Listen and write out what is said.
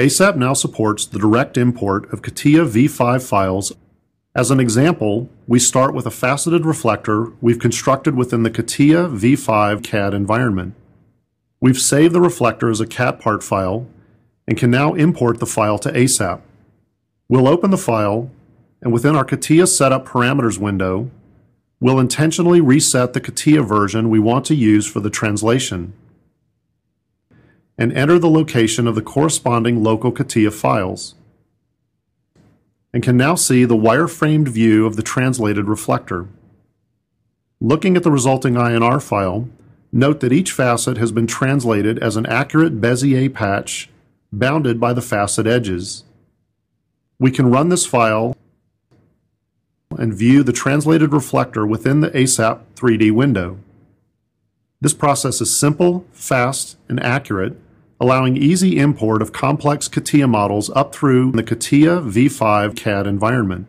ASAP now supports the direct import of CATIA V5 files. As an example, we start with a faceted reflector we've constructed within the CATIA V5 CAD environment. We've saved the reflector as a CAT part file and can now import the file to ASAP. We'll open the file, and within our CATIA Setup Parameters window, we'll intentionally reset the CATIA version we want to use for the translation, and enter the location of the corresponding local CATIA files, and can now see the wireframed view of the translated reflector. Looking at the resulting INR file, note that each facet has been translated as an accurate Bezier patch bounded by the facet edges. We can run this file and view the translated reflector within the ASAP 3D window. This process is simple, fast, and accurate, allowing easy import of complex CATIA models up through the CATIA V5 CAD environment.